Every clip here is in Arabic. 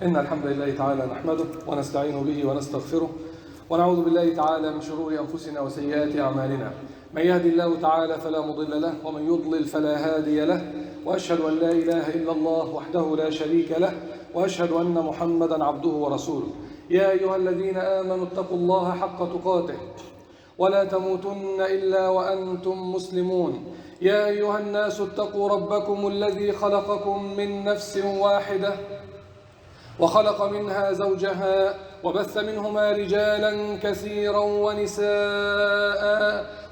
إن الحمد لله تعالى نحمده ونستعين به ونستغفره ونعوذ بالله تعالى من شرور أنفسنا وسيئات أعمالنا. من يهدي الله تعالى فلا مضل له ومن يضلل فلا هادي له، وأشهد أن لا إله إلا الله وحده لا شريك له، وأشهد أن محمدا عبده ورسوله. يا أيها الذين آمنوا اتقوا الله حق تقاته ولا تموتن إلا وأنتم مسلمون. يا أيها الناس اتقوا ربكم الذي خلقكم من نفس واحدة وخلق منها زوجها وبث منهما رجالا كثيرا ونساء،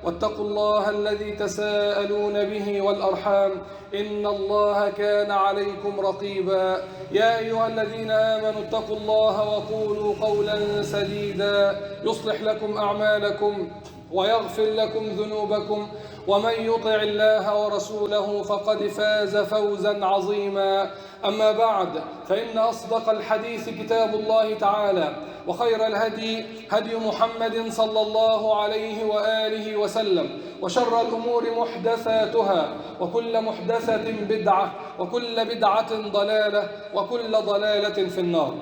واتقوا الله الذي تساءلون به والأرحام إن الله كان عليكم رقيبا. يا أيها الذين آمنوا اتقوا الله وقولوا قولا سديدا يصلح لكم أعمالكم ويغفر لكم ذنوبكم، ومن يطع الله ورسوله فقد فاز فوزا عظيما. أما بعد، فإن أصدق الحديث كتاب الله تعالى، وخير الهدي هدي محمد صلى الله عليه وآله وسلم، وشر الأمور محدثاتها، وكل محدثة بدعة، وكل بدعة ضلالة، وكل ضلالة في النار.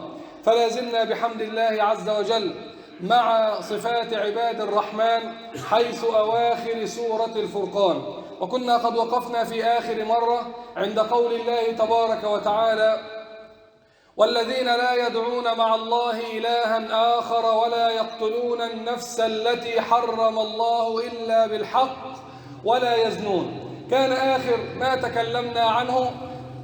فلا زلنا بحمد الله عز وجل مع صفات عباد الرحمن حيث أواخر سورة الفرقان، وكنا قد وقفنا في آخر مرة عند قول الله تبارك وتعالى: والذين لا يدعون مع الله إلها آخر ولا يقتلون النفس التي حرم الله إلا بالحق ولا يزنون. كان آخر ما تكلمنا عنه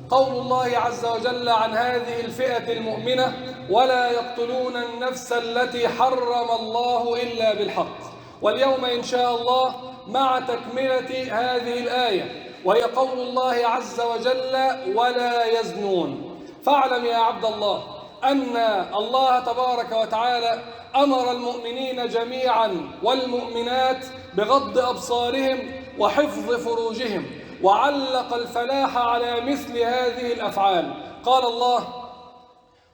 قول الله عز وجل عن هذه الفئة المؤمنة: ولا يقتلون النفس التي حرم الله إلا بالحق. واليوم إن شاء الله مع تكملة هذه الآية، وهي قول الله عز وجل: ولا يزنون. فاعلم يا عبد الله أن الله تبارك وتعالى أمر المؤمنين جميعا والمؤمنات بغض أبصارهم وحفظ فروجهم، وعلق الفلاح على مثل هذه الأفعال. قال الله: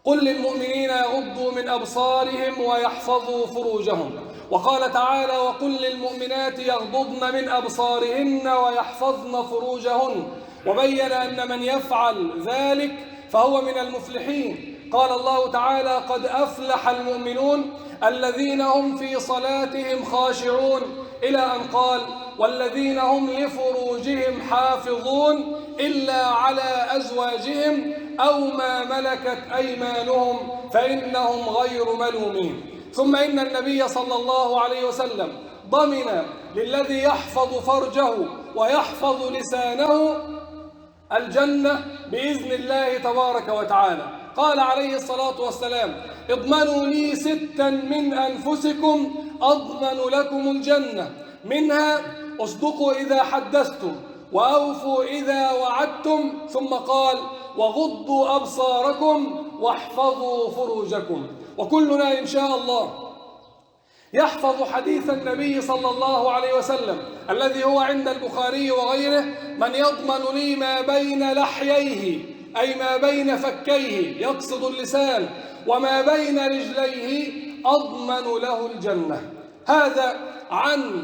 قل للمؤمنين يغضوا من أبصارهم ويحفظوا فروجهم. وقال تعالى: وقل للمؤمنات يغضضن من أبصارهن ويحفظن فروجهن. وبين أن من يفعل ذلك فهو من المفلحين. قال الله تعالى: قد أفلح المؤمنون الذين هم في صلاتهم خاشعون، إلى أن قال: والذين هم لفروجهم حافظون إلا على أزواجهم أو ما ملكت أيمانهم فإنهم غير ملومين. ثم إن النبي صلى الله عليه وسلم ضمن للذي يحفظ فرجه ويحفظ لسانه الجنة بإذن الله تبارك وتعالى. قال عليه الصلاة والسلام: اضمنوا لي 6 من أنفسكم أضمن لكم الجنة، منها اصدقوا إذا حدثتم، وأوفوا إذا وعدتم، ثم قال: وغضوا أبصاركم واحفظوا فروجكم. وكلنا إن شاء الله يحفظ حديث النبي صلى الله عليه وسلم الذي هو عند البخاري وغيره: من يضمن لي ما بين لحييه، أي ما بين فكيه، يقصد اللسان، وما بين رجليه أضمن له الجنة. هذا عن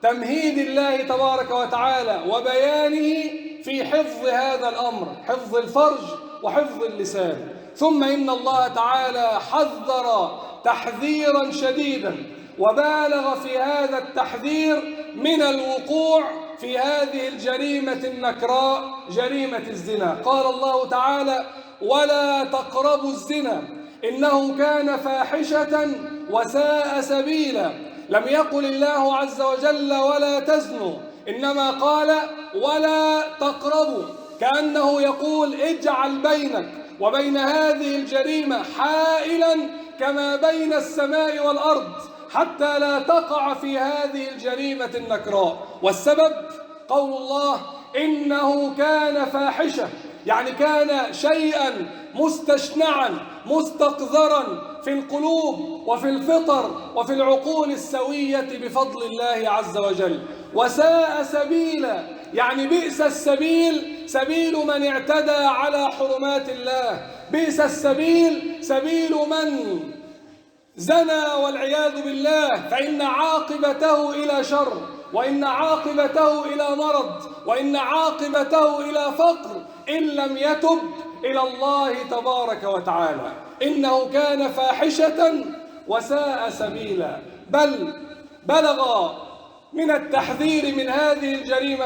تمهيد الله تبارك وتعالى وبيانه في حفظ هذا الأمر، حفظ الفرج وحفظ اللسان. ثم إن الله تعالى حذر تحذيرا شديدا وبالغ في هذا التحذير من الوقوع في هذه الجريمة النكراء، جريمة الزنا. قال الله تعالى: ولا تقربوا الزنا إنه كان فاحشة وساء سبيلا. لم يقل الله عز وجل ولا تزنوا، إنما قال ولا تقربوا، كأنه يقول اجعل بينك وبين هذه الجريمة حائلا كما بين السماء والأرض حتى لا تقع في هذه الجريمة النكراء. والسبب قول الله: إنه كان فاحشة، يعني كان شيئا مستشنعا مستقذرا في القلوب وفي الفطر وفي العقول السوية بفضل الله عز وجل. وساء سبيلا، يعني بئس السبيل سبيل من اعتدى على حرمات الله، بئس السبيل سبيل من زنى والعياذ بالله، فإن عاقبته إلى شر. وإن عاقبته إلى مرض، وإن عاقبته إلى فقر إن لم يتب إلى الله تبارك وتعالى. إنه كان فاحشة وساء سبيلا. بل بلغ من التحذير من هذه الجريمة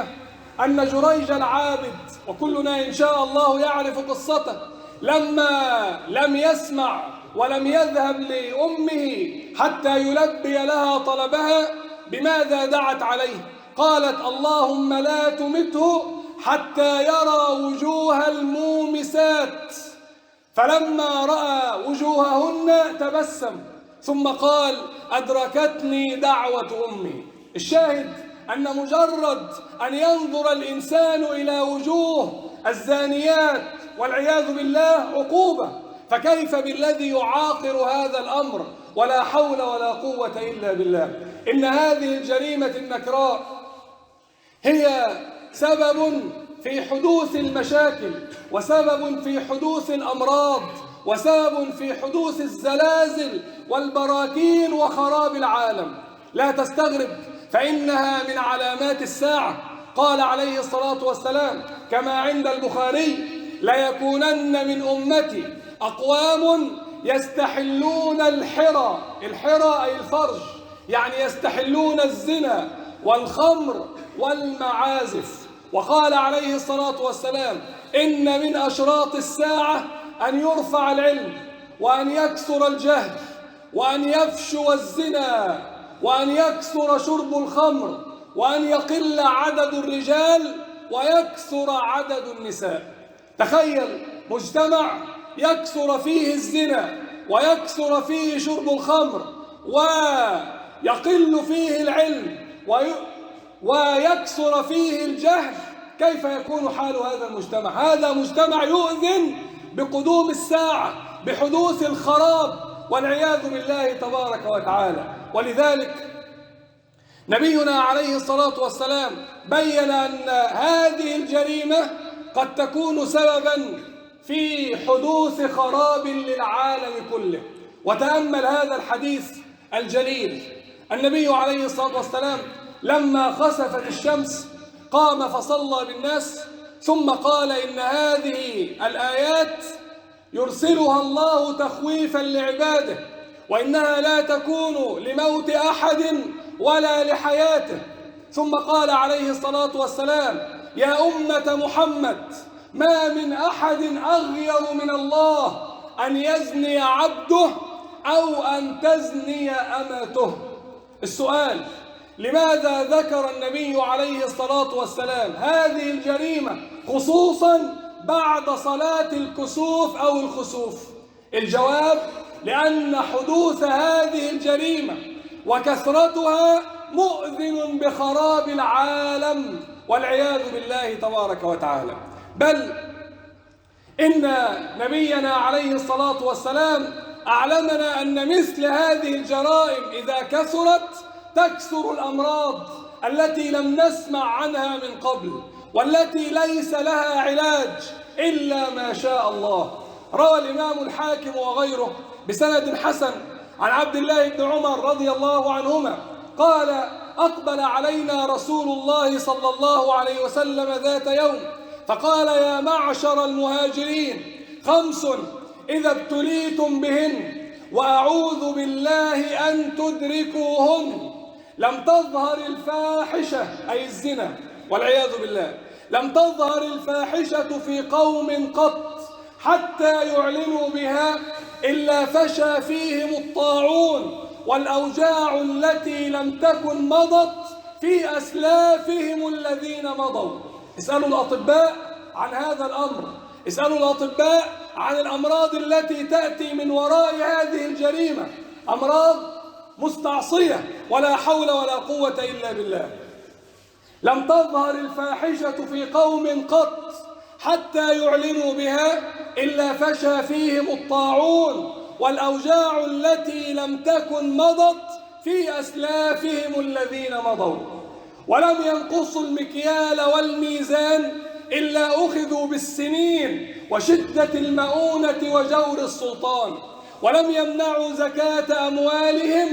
أن جريج العابد، وكلنا إن شاء الله يعرف قصته، لما لم يسمع ولم يذهب لأمه حتى يلبي لها طلبها، بماذا دعت عليه؟ قالت: اللهم لا تمته حتى يرى وجوه المومسات. فلما رأى وجوههن تبسم، ثم قال: أدركتني دعوة أمي. الشاهد أن مجرد أن ينظر الإنسان إلى وجوه الزانيات والعياذ بالله عقوبة، فكيف بالذي يعاقر هذا الأمر؟ ولا حول ولا قوة إلا بالله. إن هذه الجريمة النكراء هي سبب في حدوث المشاكل، وسبب في حدوث الأمراض، وسبب في حدوث الزلازل والبراكين وخراب العالم. لا تستغرب، فإنها من علامات الساعة. قال عليه الصلاة والسلام كما عند البخاري: ليكونن من أمتي أقوام يستحلون الحرى. الحرى أي الفرج، يعني يستحلون الزنا والخمر والمعازف. وقال عليه الصلاة والسلام: إن من أشراط الساعة أن يرفع العلم، وأن يكثر الجهل، وأن يفشو الزنا، وأن يكثر شرب الخمر، وأن يقل عدد الرجال ويكثر عدد النساء. تخيل مجتمع يكثر فيه الزنا، ويكثر فيه شرب الخمر، ويقل فيه العلم، ويكثر فيه الجهل. كيف يكون حال هذا المجتمع؟ هذا مجتمع يؤذن بقدوم الساعة، بحدوث الخراب والعياذ بالله تبارك وتعالى. ولذلك نبينا عليه الصلاة والسلام بين أن هذه الجريمة قد تكون سببا في حدوث خراب للعالم كله. وتأمل هذا الحديث الجليل. النبي عليه الصلاة والسلام لما خسفت الشمس قام فصلى بالناس، ثم قال: إن هذه الآيات يرسلها الله تخويفا لعباده، وإنها لا تكون لموت أحد ولا لحياته. ثم قال عليه الصلاة والسلام: يا أمة محمد، ما من أحد أغير من الله أن يزني عبده أو أن تزني أمته. السؤال: لماذا ذكر النبي عليه الصلاة والسلام هذه الجريمة خصوصا بعد صلاة الكسوف أو الخسوف؟ الجواب: لأن حدوث هذه الجريمة وكثرتها مؤذن بخراب العالم والعياذ بالله تبارك وتعالى. بل إن نبينا عليه الصلاة والسلام أعلمنا أن مثل هذه الجرائم إذا كثرت تكثر الأمراض التي لم نسمع عنها من قبل، والتي ليس لها علاج إلا ما شاء الله. روى الإمام الحاكم وغيره بسند حسن عن عبد الله بن عمر رضي الله عنهما قال: أقبل علينا رسول الله صلى الله عليه وسلم ذات يوم فقال: يا معشر المهاجرين، 5 إذا ابتليتم بهن وأعوذ بالله أن تدركوهن. لم تظهر الفاحشة أي الزنا والعياذ بالله، لم تظهر الفاحشة في قوم قط حتى يعلنوا بها إلا فشى فيهم الطاعون والأوجاع التي لم تكن مضت في أسلافهم الذين مضوا. اسألوا الأطباء عن هذا الأمر، اسألوا الأطباء عن الأمراض التي تأتي من وراء هذه الجريمة، أمراض مستعصية ولا حول ولا قوة إلا بالله. لم تظهر الفاحشة في قوم قط حتى يعلنوا بها إلا فشى فيهم الطاعون والأوجاع التي لم تكن مضت في أسلافهم الذين مضوا. ولم ينقصوا المكيال والميزان إلا أخذوا بالسنين وشدة المؤونة وجور السلطان. ولم يمنعوا زكاة أموالهم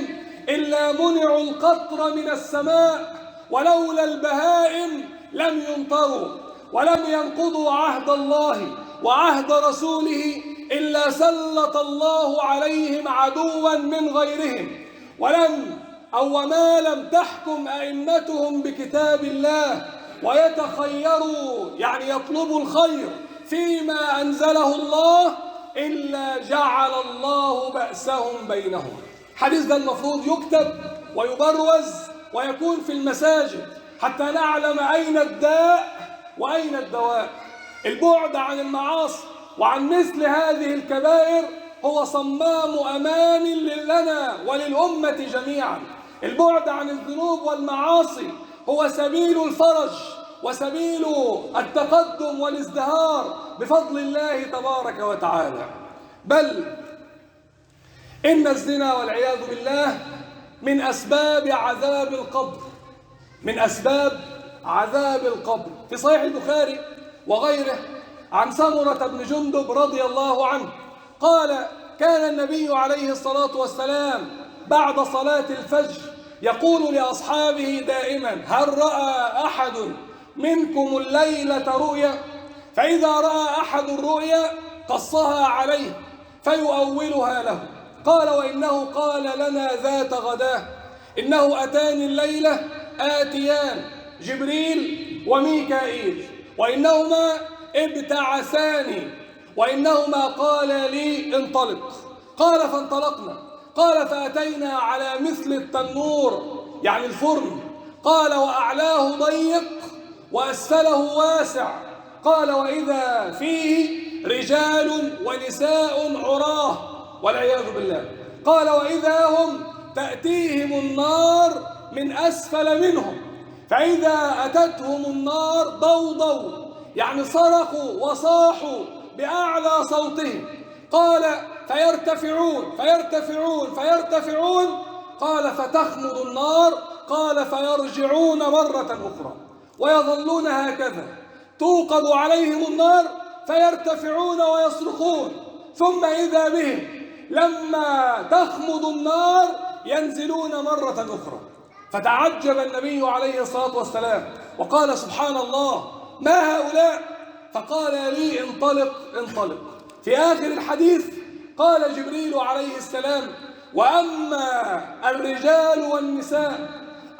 إلا منعوا القطر من السماء ولولا البهائم لم يمطروا ولم ينقضوا عهد الله وعهد رسوله إلا سلط الله عليهم عدوا من غيرهم وما لم تحكم أئمتهم بكتاب الله ويتخيروا يعني يطلبوا الخير فيما أنزله الله إلا جعل الله بأسهم بينهم. الحديث ده المفروض يكتب ويبروز ويكون في المساجد حتى نعلم أين الداء وأين الدواء. البعد عن المعاصي وعن مثل هذه الكبائر هو صمام أمان لنا وللأمة جميعا. البعد عن الذنوب والمعاصي هو سبيل الفرج وسبيل التقدم والازدهار بفضل الله تبارك وتعالى. بل إن الزنا والعياذ بالله من أسباب عذاب القبر، من أسباب عذاب القبر. في صحيح البخاري وغيره عن سمرة بن جندب رضي الله عنه قال: كان النبي عليه الصلاة والسلام بعد صلاة الفجر يقول لأصحابه دائما: هل رأى أحد منكم الليلة رؤيا؟ فإذا رأى أحد الرؤيا قصها عليه فيؤولها له. قال: وإنه قال لنا ذات غداه إنه أتاني الليلة آتيان جبريل وميكائيل وإنهما ابتعثاني وإنهما قال لي انطلق. قال: فانطلقنا. قال: فأتينا على مثل التنور يعني الفرن. قال: وأعلاه ضيق وأسفله واسع. قال: وإذا فيه رجال ونساء عراه والعياذ بالله. قال: وإذا هم تأتيهم النار من أسفل منهم، فإذا أتتهم النار ضوضوا يعني صرخوا وصاحوا بأعلى صوتهم. قال: فيرتفعون. قال: فتخمد النار. قال: فيرجعون مرة أخرى ويظلون هكذا. توقد عليهم النار فيرتفعون ويصرخون، ثم إذا بهم لما تخمد النار ينزلون مرة أخرى. فتعجب النبي عليه الصلاة والسلام وقال: سبحان الله، ما هؤلاء؟ فقال لي: انطلق. في آخر الحديث قال جبريل عليه السلام: وأما الرجال والنساء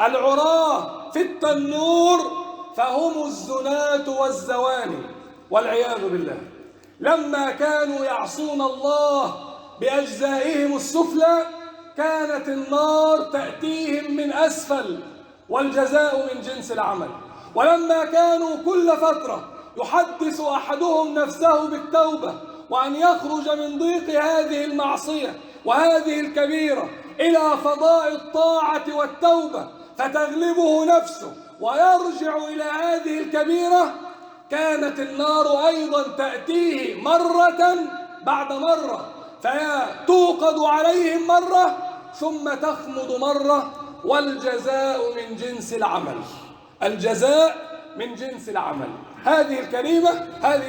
العراة في التنور فهم الزناة والزواني والعياذ بالله. لما كانوا يعصون الله بأجزائهم السفلى كانت النار تأتيهم من أسفل والجزاء من جنس العمل. ولما كانوا كل فترة يحدث أحدهم نفسه بالتوبة وأن يخرج من ضيق هذه المعصية وهذه الكبيرة إلى فضاء الطاعة والتوبة فتغلبه نفسه ويرجع إلى هذه الكبيرة، كانت النار أيضا تأتيه مرة بعد مرة فتوقد عليهم مرة ثم تخمد مرة، والجزاء من جنس العمل. الجزاء من جنس العمل. هذه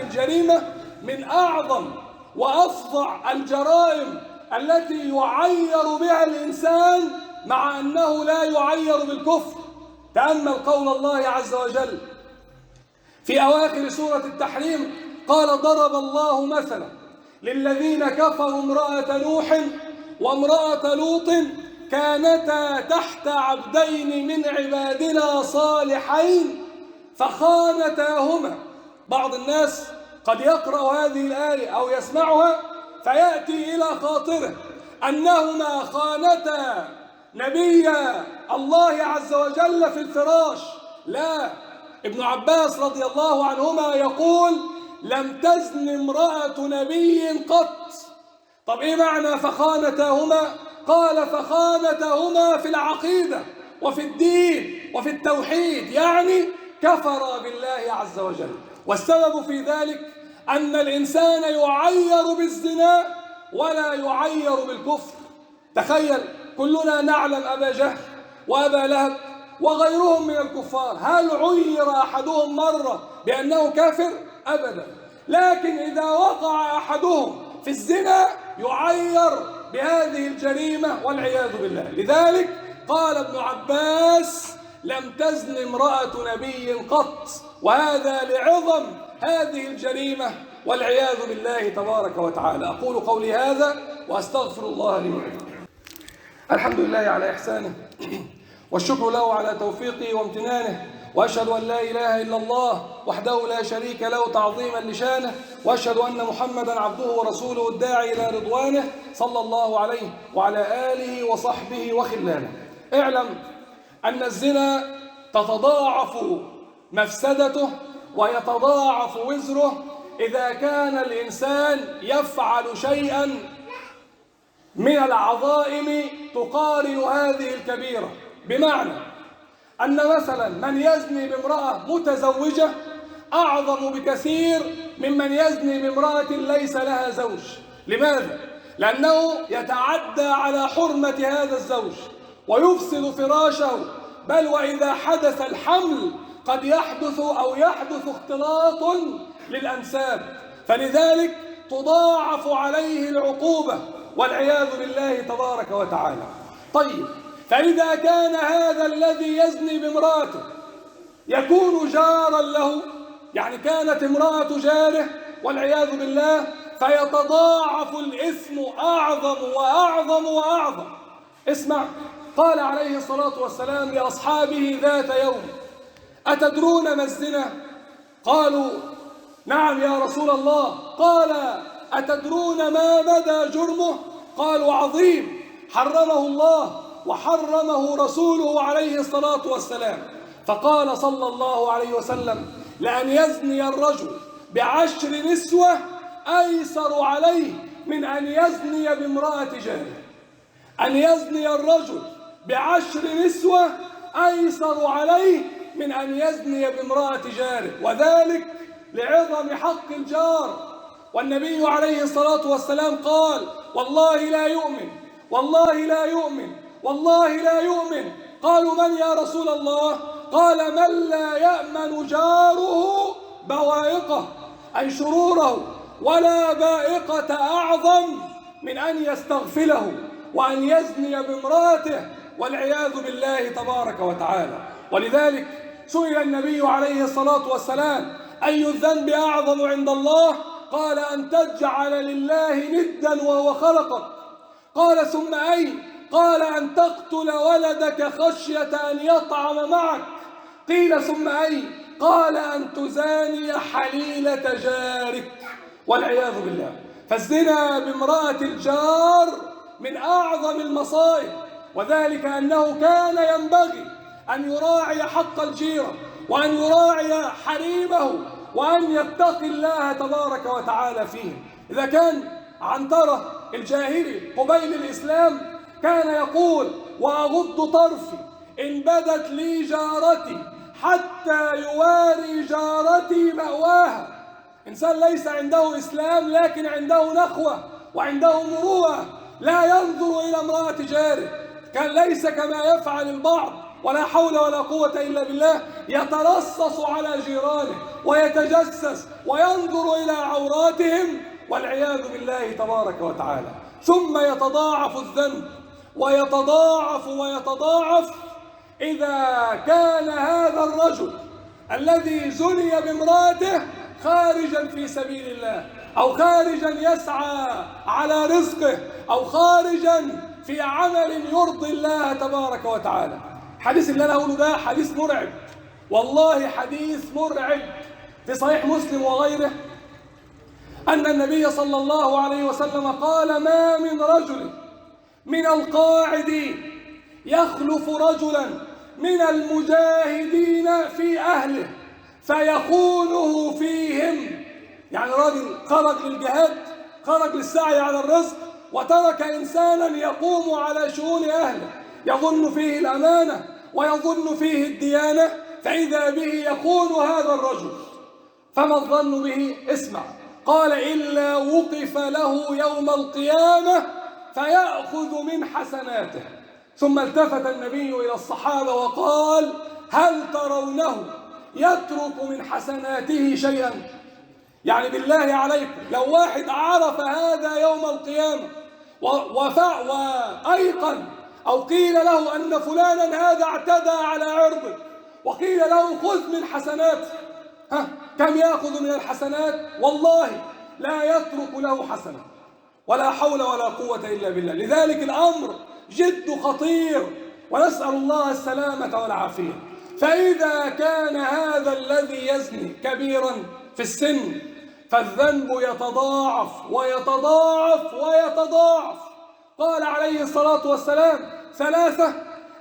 الجريمة من أعظم وأفظع الجرائم التي يعير بها الإنسان مع أنه لا يعير بالكفر. تأمل قول الله عز وجل في أواخر سورة التحريم قال: ضرب الله مثلا للذين كفروا امرأة نوح وامرأة لوط كانتا تحت عبدين من عبادنا صالحين فخانتاهما. بعض الناس قد يقرأ هذه الآية أو يسمعها فيأتي إلى خاطره أنهما خانتا نبي الله عز وجل في الفراش. لا، ابن عباس رضي الله عنهما يقول: لم تزن امرأة نبي قط. طب إيه معنى فخانتاهما؟ قال: فخانتاهما في العقيدة وفي الدين وفي التوحيد، يعني كفر بالله عز وجل. والسبب في ذلك أن الإنسان يعير بالزنا ولا يعير بالكفر. تخيل، كلنا نعلم أبا جهل وأبا لهب وغيرهم من الكفار، هل عير أحدهم مرة بأنه كافر؟ أبدا. لكن إذا وقع أحدهم في الزنا يعير بهذه الجريمة والعياذ بالله. لذلك قال ابن عباس: لم تزن امرأة نبي قط، وهذا لعظم هذه الجريمة والعياذ بالله تبارك وتعالى. أقول قولي هذا وأستغفر الله لي ولكم. الحمد لله على إحسانه، والشكر له على توفيقه وامتنانه، وأشهد أن لا إله إلا الله وحده لا شريك له تعظيما لشانه، وأشهد أن محمدا عبده ورسوله الداعي إلى رضوانه صلى الله عليه وعلى آله وصحبه وخلانه. اعلم أن الزنا تتضاعف مفسدته ويتضاعف وزره إذا كان الإنسان يفعل شيئا من العظائم تقارن هذه الكبيرة، بمعنى أن مثلا من يزني بامرأة متزوجة أعظم بكثير ممن يزني بامرأة ليس لها زوج. لماذا؟ لأنه يتعدى على حرمة هذا الزوج ويفسد فراشه، بل وإذا حدث الحمل قد يحدث اختلاط للأنساب، فلذلك تضاعف عليه العقوبة والعياذ بالله تبارك وتعالى. طيب، فإذا كان هذا الذي يزني بامرأته يكون جارا له، يعني كانت امرأة جاره والعياذ بالله، فيتضاعف الإثم أعظم وأعظم وأعظم. اسمع، قال عليه الصلاة والسلام لأصحابه ذات يوم: أتدرون ما الزنا؟ قالوا: نعم يا رسول الله. قال: أتدرون ما مدى جرمه؟ قالوا: عظيم، حرمه الله وحرمه رسوله عليه الصلاة والسلام. فقال صلى الله عليه وسلم: لأن يزني الرجل ب10 نسوة أيسر عليه من أن يزني بامرأة جاره. أن يزني الرجل ب10 نسوة أيسر عليه من أن يزني بامرأة جاره، وذلك لعظم حق الجار. والنبي عليه الصلاة والسلام قال: والله لا يؤمن، والله لا يؤمن، والله لا يؤمن. قالوا: من يا رسول الله؟ قال: من لا يأمن جاره بوائقه، أي شروره، ولا بائقة أعظم من أن يستغفله وأن يزني بامرأته والعياذ بالله تبارك وتعالى. ولذلك سئل النبي عليه الصلاة والسلام: أي الذنب أعظم عند الله؟ قال: أن تجعل لله ندا وهو خلقك. قال: ثم أي؟ قال: أن تقتل ولدك خشية أن يطعم معك. قيل: ثم أي؟ قال: أن تزاني حليلة جارك والعياذ بالله. فالزنا بامرأة الجار من أعظم المصائب، وذلك أنه كان ينبغي أن يراعي حق الجيرة وأن يراعي حريمه وأن يتقي الله تبارك وتعالى فيه. إذا كان عنترة الجاهلي قبيل الإسلام كان يقول: وأغض طرفي إن بدت لي جارتي حتى يواري جارتي مأواها. إنسان ليس عنده إسلام لكن عنده نخوة وعنده مروءة، لا ينظر إلى امرأة جاره، كان ليس كما يفعل البعض، ولا حول ولا قوة إلا بالله، يترصص على جيرانه ويتجسس وينظر إلى عوراتهم والعياذ بالله تبارك وتعالى. ثم يتضاعف الذنب ويتضاعف ويتضاعف إذا كان هذا الرجل الذي زني بامرأته خارجا في سبيل الله، أو خارجا يسعى على رزقه، أو خارجا في عمل يرضي الله تبارك وتعالى. حديث اللي أنا أقوله ده حديث مرعب، والله حديث مرعب، في صحيح مسلم وغيره أن النبي صلى الله عليه وسلم قال: ما من رجل من القاعدين يخلف رجلا من المجاهدين في أهله فيخونه فيهم. يعني راجل خرج للجهاد، خرج للسعي على الرزق، وترك إنسانا يقوم على شؤون أهله، يظن فيه الأمانة ويظن فيه الديانة، فإذا به يخون هذا الرجل. فما الظن به؟ اسمع، قال: إلا وقف له يوم القيامة فيأخذ من حسناته. ثم التفت النبي إلى الصحابة وقال: هل ترونه يترك من حسناته شيئا؟ يعني بالله عليكم، لو واحد عرف هذا يوم القيامة وأيقن أو قيل له أن فلانا هذا اعتدى على عرضك وقيل له خذ من حسناته، كم يأخذ من الحسنات؟ والله لا يترك له حسنة. ولا حول ولا قوة إلا بالله. لذلك الأمر جد خطير، ونسأل الله السلامة والعافية. فإذا كان هذا الذي يزني كبيرا في السن فالذنب يتضاعف ويتضاعف ويتضاعف. قال عليه الصلاة والسلام: ثلاثة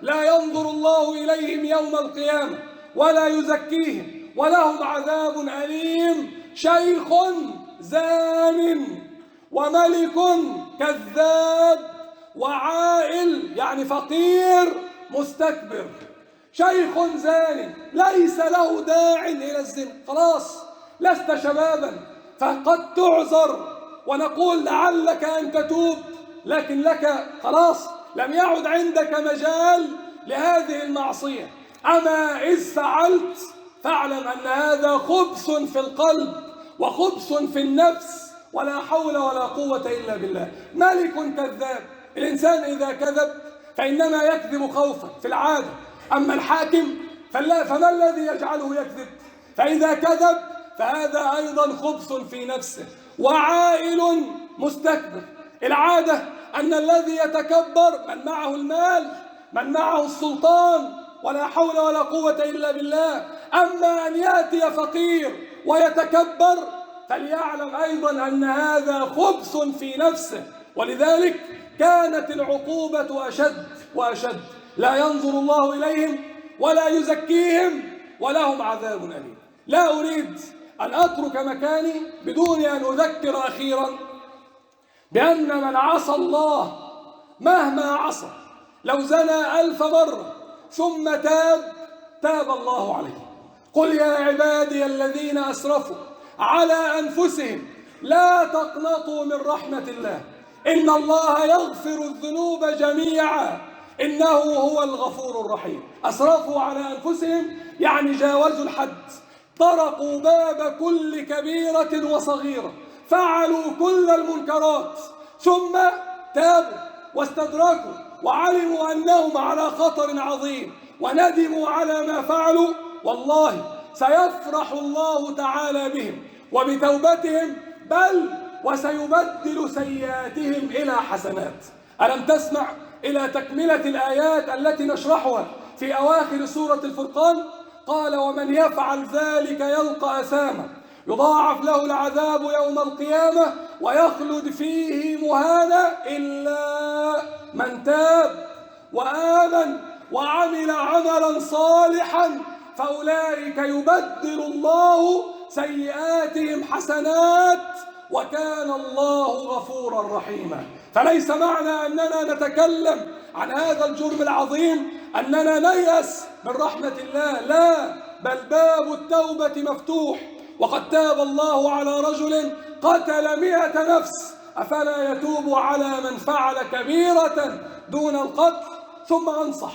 لا ينظر الله إليهم يوم القيامة ولا يزكيهم ولهم عذاب أليم: شيخ زان، وملك كذاب، وعائل يعني فقير مستكبر. شيخ زان ليس له داع إلى الزنا، خلاص لست شبابا فقد تعذر، ونقول لعلك أن تتوب، لكن لك خلاص لم يعد عندك مجال لهذه المعصية. أما إذ فعلت فاعلم أن هذا خبث في القلب وخبث في النفس، ولا حول ولا قوة إلا بالله. ملك كذاب، الإنسان إذا كذب فإنما يكذب خوفا في العادة، أما الحاكم فما الذي يجعله يكذب؟ فإذا كذب فهذا أيضا خبث في نفسه. وعائل مستكبر، العادة أن الذي يتكبر من معه المال، من معه السلطان، ولا حول ولا قوة إلا بالله. أما أن يأتي فقير ويتكبر فليعلم أيضا أن هذا خبث في نفسه. ولذلك كانت العقوبة أشد وأشد: لا ينظر الله إليهم ولا يزكيهم ولهم عذاب أليم. لا أريد أن أترك مكاني بدون أن أذكر أخيرا بأن من عصى الله مهما عصى لو زنى 1000 مرة ثم تاب الله عليه. قل يا عبادي الذين أسرفوا على أنفسهم لا تقنطوا من رحمة الله إن الله يغفر الذنوب جميعا إنه هو الغفور الرحيم. أسرفوا على أنفسهم يعني جاوزوا الحد، طرقوا باب كل كبيرة وصغيرة، فعلوا كل المنكرات، ثم تابوا واستدركوا وعلموا أنهم على خطر عظيم وندموا على ما فعلوا. والله سيفرح الله تعالى بهم وبتوبتهم، بل وسيبدل سيئاتهم إلى حسنات. ألم تسمع إلى تكملة الآيات التي نشرحها في أواخر سورة الفرقان؟ قال: ومن يفعل ذلك يلقى أثاما يضاعف له العذاب يوم القيامة ويخلد فيه مهانا إلا من تاب وآمن وعمل عملا صالحا فأولئك يبدل الله سيئاتهم حسنات وكان الله غفورا رحيما. فليس معنى أننا نتكلم عن هذا الجرم العظيم أننا نيأس من رحمة الله، لا، بل باب التوبة مفتوح. وقد تاب الله على رجل قتل 100 نفس، أفلا يتوب على من فعل كبيرة دون القتل؟ ثم أنصح: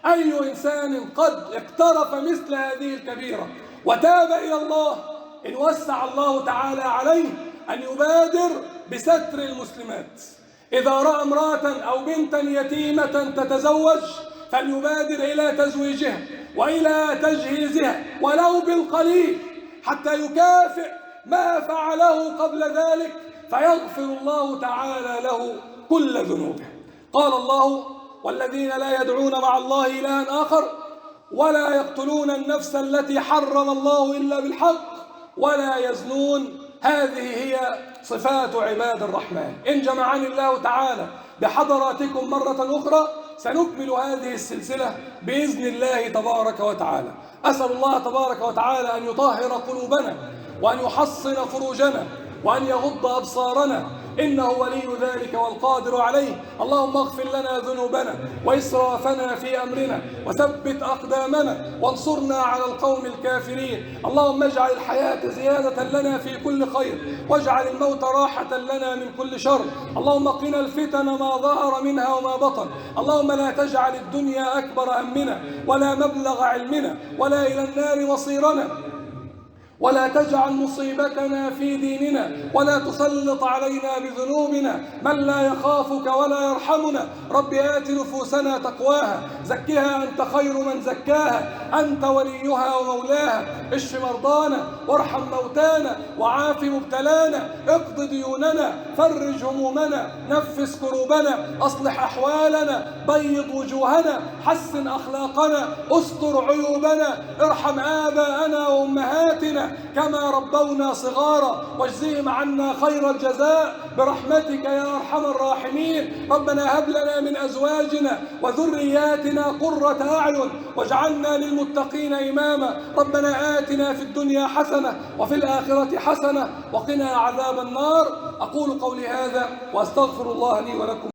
أي إنسان قد اقترف مثل هذه الكبيرة وتاب إلى الله إن وسع الله تعالى عليه أن يبادر بستر المسلمات. إذا رأى امرأة أو بنتا يتيمة تتزوج فليبادر إلى تزويجها وإلى تجهيزها ولو بالقليل حتى يكافئ ما فعله قبل ذلك فيغفر الله تعالى له كل ذنوبه. قال الله: والذين لا يدعون مع الله إلها آخر ولا يقتلون النفس التي حرم الله إلا بالحق ولا يزنون. هذه هي صفات عباد الرحمن. إن جمعني الله تعالى بحضراتكم مرة أخرى سنكمل هذه السلسلة بإذن الله تبارك وتعالى. أسأل الله تبارك وتعالى أن يطهر قلوبنا وأن يحصن فروجنا وأن يغض أبصارنا، إنه ولي ذلك والقادر عليه. اللهم اغفر لنا ذنوبنا وإسرافنا في أمرنا وثبت أقدامنا وانصرنا على القوم الكافرين. اللهم اجعل الحياة زيادة لنا في كل خير واجعل الموت راحة لنا من كل شر. اللهم قنا الفتن ما ظهر منها وما بطن. اللهم لا تجعل الدنيا أكبر همنا ولا مبلغ علمنا ولا إلى النار مصيرنا ولا تجعل مصيبتنا في ديننا، ولا تسلط علينا بذنوبنا من لا يخافك ولا يرحمنا. رب آت نفوسنا تقواها، زكها أنت خير من زكاها، أنت وليها ومولاها. اشف مرضانا وارحم موتانا وعاف مبتلانا، اقض ديوننا، فرج همومنا، نفس كروبنا، أصلح أحوالنا، بيض وجوهنا، حسن أخلاقنا، استر عيوبنا، ارحم آباءنا وأمهاتنا كما ربونا صغارا، واجزهم عنا خير الجزاء برحمتك يا أرحم الراحمين. ربنا هب لنا من أزواجنا وذرياتنا قرة أعين واجعلنا للمتقين إماما. ربنا آتنا في الدنيا حسنة وفي الآخرة حسنة وقنا عذاب النار. أقول قولي هذا وأستغفر الله لي ولكم.